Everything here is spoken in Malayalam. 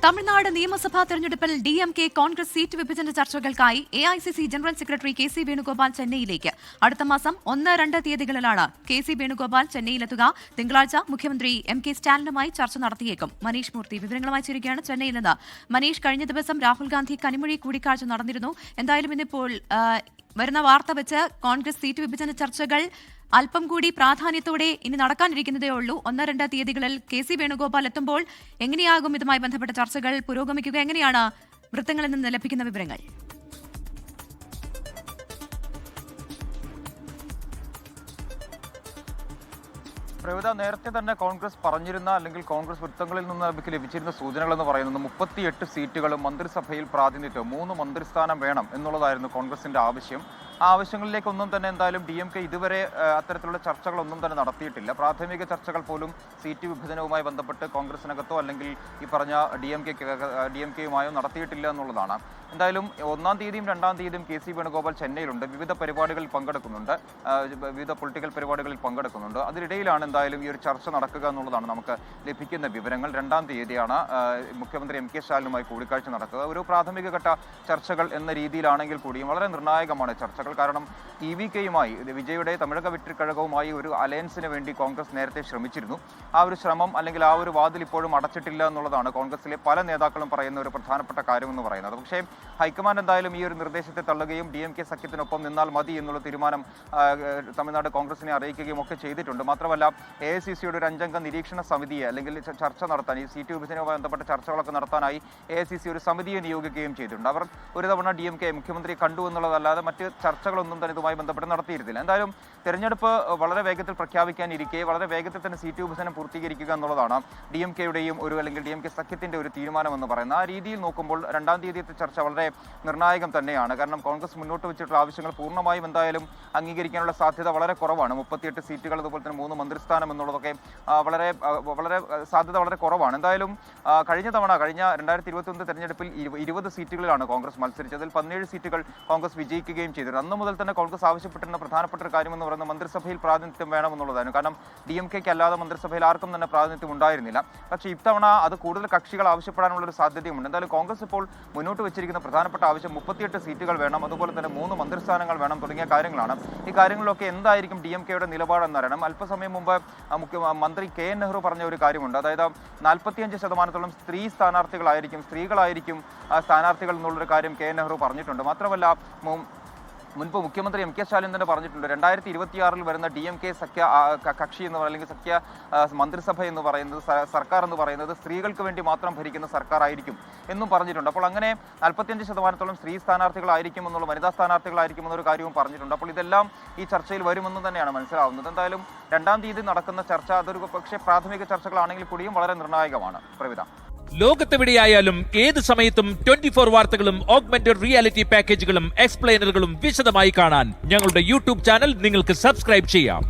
തമിഴ്നാട് നിയമസഭാ തെരഞ്ഞെടുപ്പിൽ DMK കോൺഗ്രസ് സീറ്റ് വിഭജന ചർച്ചകൾക്കായി AICC general secretary KC Venugopal ചെന്നൈയിലേക്ക്. അടുത്ത മാസം 1-2 തീയതികളിലാണ് KC വേണുഗോപാൽ ചെന്നൈയിലെത്തുക. തിങ്കളാഴ്ച മുഖ്യമന്ത്രി MK സ്റ്റാലിനുമായി ചർച്ച നടത്തിയേക്കും. മനീഷ് മൂർത്തി വിവരങ്ങളുമായി ചേരുകയാണ് ചെന്നൈയിൽ നിന്ന്. മനീഷ്, കഴിഞ്ഞ ദിവസം രാഹുൽ ഗാന്ധി കനിമൊഴി കൂടിക്കാഴ്ച നടന്നിരുന്നു. എന്തായാലും ഇന്നിപ്പോൾ വരുന്ന വാർത്ത വെച്ച് കോൺഗ്രസ് സീറ്റ് വിഭജന ചർച്ചകൾ അല്പം കൂടി പ്രാധാന്യത്തോടെ ഇനി നടക്കാനിരിക്കുന്നതേ ഉള്ളൂ. 1-2 തീയതികളിൽ KC വേണുഗോപാൽ എത്തുമ്പോൾ എങ്ങനെയാകും ഇതുമായി ബന്ധപ്പെട്ട ചർച്ചകൾ പുരോഗമിക്കുക? എങ്ങനെയാണ് വൃത്തങ്ങളിൽ നിന്ന് ലഭിക്കുന്ന വിവരങ്ങൾ? പ്രവിത, നേരത്തെ തന്നെ കോൺഗ്രസ് പറഞ്ഞിരുന്ന അല്ലെങ്കിൽ കോൺഗ്രസ് വൃത്തങ്ങളിൽ നിന്ന് നമുക്ക് ലഭിച്ചിരുന്ന സൂചനകൾ എന്ന് പറയുന്നത് 38 സീറ്റുകളും മന്ത്രിസഭയിൽ പ്രാതിനിധ്യം 3 മന്ത്രിസ്ഥാനം വേണം എന്നുള്ളതായിരുന്നു കോൺഗ്രസിന്റെ ആവശ്യം. ആ ആവശ്യങ്ങളിലേക്കൊന്നും തന്നെ എന്തായാലും DMK ഇതുവരെ അത്തരത്തിലുള്ള ചർച്ചകളൊന്നും തന്നെ നടത്തിയിട്ടില്ല. പ്രാഥമിക ചർച്ചകൾ പോലും സീറ്റ് വിഭജനവുമായി ബന്ധപ്പെട്ട് കോൺഗ്രസിനകത്തോ അല്ലെങ്കിൽ ഈ പറഞ്ഞ DMKയുമായോ നടത്തിയിട്ടില്ല എന്നുള്ളതാണ്. എന്തായാലും 1-ാം തീയതിയും 2-ാം തീയതിയും KC വേണുഗോപാൽ ചെന്നൈയിലുണ്ട്. വിവിധ പരിപാടികളിൽ പങ്കെടുക്കുന്നുണ്ട്, വിവിധ പൊളിറ്റിക്കൽ പരിപാടികളിൽ പങ്കെടുക്കുന്നുണ്ട്. അതിനിടയിലാണ് എന്തായാലും ഈ ഒരു ചർച്ച നടക്കുക എന്നുള്ളതാണ് നമുക്ക് ലഭിക്കുന്ന വിവരങ്ങൾ. 2-ാം തീയതിയാണ് മുഖ്യമന്ത്രി MK സ്റ്റാലിനുമായി കൂടിക്കാഴ്ച നടക്കുക. ഒരു പ്രാഥമിക ഘട്ട ചർച്ചകൾ എന്ന രീതിയിലാണെങ്കിൽ കൂടിയും വളരെ നിർണായകമാണ് ചർച്ചകൾ. കാരണം EVKയുമായി, വിജയുടെ തമിഴക വെട്ടിക്കഴകവുമായി ഒരു അലയൻസിന് വേണ്ടി കോൺഗ്രസ് നേരത്തെ ശ്രമിച്ചിരുന്നു. ആ ഒരു ശ്രമം അല്ലെങ്കിൽ ആ ഒരു വാതിൽ ഇപ്പോഴും അടച്ചിട്ടില്ല എന്നുള്ളതാണ് കോൺഗ്രസിലെ പല നേതാക്കളും പറയുന്ന ഒരു പ്രധാനപ്പെട്ട കാര്യമെന്ന് പറയുന്നത്. പക്ഷേ ഹൈക്കമാൻഡ് എന്തായാലും ഈ ഒരു നിർദ്ദേശത്തെ തള്ളുകയും DMK സഖ്യത്തിനൊപ്പം നിന്നാൽ മതി എന്നുള്ള തീരുമാനം തമിഴ്നാട് കോൺഗ്രസിനെ അറിയിക്കുകയും ഒക്കെ ചെയ്തിട്ടുണ്ട്. മാത്രമല്ല AICCയുടെ ഒരു 5-അംഗ നിരീക്ഷണ സമിതിയെ അല്ലെങ്കിൽ ചർച്ച നടത്താൻ, ഈ സീറ്റ് വിഭജനവുമായി ബന്ധപ്പെട്ട ചർച്ചകളൊക്കെ നടത്താനായി AICC ഒരു സമിതിയെ നിയോഗിക്കുകയും ചെയ്തിട്ടുണ്ട്. അവർ ഒരു തവണ DMK മുഖ്യമന്ത്രിയെ കണ്ടു എന്നുള്ളതല്ലാതെ മറ്റ് ചർച്ചകളൊന്നും തന്നെ ഇതുമായി ബന്ധപ്പെട്ട് നടത്തിയിരുന്നില്ല. എന്തായാലും തെരഞ്ഞെടുപ്പ് വളരെ വേഗത്തിൽ പ്രഖ്യാപിക്കാനിരിക്കെ വളരെ വേഗത്തിൽ തന്നെ സീറ്റ് വിഭജനം പൂർത്തീകരിക്കുക എന്നുള്ളതാണ് DMKയുടെയും ഒരു അല്ലെങ്കിൽ DMK സഖ്യത്തിന്റെ ഒരു തീരുമാനമെന്ന് പറയുന്നത്. ആ രീതിയിൽ നോക്കുമ്പോൾ 2-ാം തീയതിയത്തെ ചർച്ച വളരെ നിർണായകം തന്നെയാണ്. കാരണം കോൺഗ്രസ് മുന്നോട്ട് വെച്ചിട്ടുള്ള ആവശ്യങ്ങൾ പൂർണ്ണമായും എന്തായാലും അംഗീകരിക്കാനുള്ള സാധ്യത വളരെ കുറവാണ്. 38 സീറ്റുകൾ, അതുപോലെ തന്നെ 3 മന്ത്രിസ്ഥാനം എന്നുള്ളതൊക്കെ വളരെ സാധ്യത വളരെ കുറവാണ്. എന്തായാലും കഴിഞ്ഞ 2021 തെരഞ്ഞെടുപ്പിൽ 20 സീറ്റുകളിലാണ് കോൺഗ്രസ് മത്സരിച്ചത്. അതിൽ 17 സീറ്റുകൾ കോൺഗ്രസ് വിജയിക്കുകയും ചെയ്തിരുന്നു. അന്നു മുതൽ തന്നെ കോൺഗ്രസ് ആവശ്യപ്പെട്ടിരുന്ന പ്രധാനപ്പെട്ട ഒരു കാര്യമെന്ന് പറയുന്നത് മന്ത്രിസഭയിൽ പ്രാതിനിധ്യം വേണമെന്നുള്ളതായിരുന്നു. കാരണം DMKയ്ക്ക് അല്ലാതെ മന്ത്രിസഭയിൽ ആർക്കും തന്നെ പ്രാതിനിധ്യം ഉണ്ടായിരുന്നില്ല. പക്ഷേ ഇത്തവണ അത് കൂടുതൽ കക്ഷികൾ ആവശ്യപ്പെടാനുള്ള ഒരു സാധ്യതയുമുണ്ട്. എന്തായാലും കോൺഗ്രസ് ഇപ്പോൾ മുന്നോട്ട് വെച്ചിരിക്കുന്ന പ്രധാനപ്പെട്ട ആവശ്യം 38 സീറ്റുകൾ വേണം, അതുപോലെ തന്നെ 3 മന്ത്രിസ്ഥാനങ്ങൾ വേണം തുടങ്ങിയ കാര്യങ്ങളാണ്. ഈ കാര്യങ്ങളിലൊക്കെ എന്തായിരിക്കും DMKയുടെ നിലപാടെന്നറിയണം. അല്പസമയം മുമ്പ് മന്ത്രി KN നെഹ്റു പറഞ്ഞ ഒരു കാര്യമുണ്ട്. അതായത് 45% സ്ത്രീകളായിരിക്കും സ്ഥാനാർത്ഥികൾ എന്നുള്ളൊരു കാര്യം KN നെഹ്റു പറഞ്ഞിട്ടുണ്ട്. മാത്രമല്ല മുൻപ് മുഖ്യമന്ത്രി MK സ്റ്റാലിൻ തന്നെ പറഞ്ഞിട്ടുണ്ട് 2026 വരുന്ന DMK സഖ്യ കക്ഷി എന്ന് അല്ലെങ്കിൽ സഖ്യ മന്ത്രിസഭ എന്ന് പറയുന്നത്, സർക്കാർ എന്ന് പറയുന്നത് സ്ത്രീകൾക്ക് വേണ്ടി മാത്രം ഭരിക്കുന്ന സർക്കാർ ആയിരിക്കും എന്നും പറഞ്ഞിട്ടുണ്ട്. അപ്പോൾ അങ്ങനെ 45% സ്ത്രീ സ്ഥാനാർത്ഥികളായിരിക്കും എന്നുള്ള, വനിതാ സ്ഥാനാർത്ഥികളായിരിക്കും എന്നൊരു കാര്യവും പറഞ്ഞിട്ടുണ്ട്. അപ്പോൾ ഇതെല്ലാം ഈ ചർച്ചയിൽ വരുമെന്ന് തന്നെയാണ് മനസ്സിലാവുന്നത്. എന്തായാലും 2-ാം തീയതി നടക്കുന്ന ചർച്ച അതൊരു പക്ഷേ പ്രാഥമിക ചർച്ചകളാണെങ്കിൽ കൂടിയും വളരെ നിർണായകമാണ്. പ്രവിത, ലോകത്തെവിടെയായാലും ഏത് സമയത്തും 24 വാർത്തകളും ഓഗ്മെന്റഡ് റിയാലിറ്റി പാക്കേജുകളും എക്സ്പ്ലെയിനറുകളും വിശദമായി കാണാൻ ഞങ്ങളുടെ YouTube ചാനൽ നിങ്ങൾക്ക് സബ്സ്ക്രൈബ് ചെയ്യാം.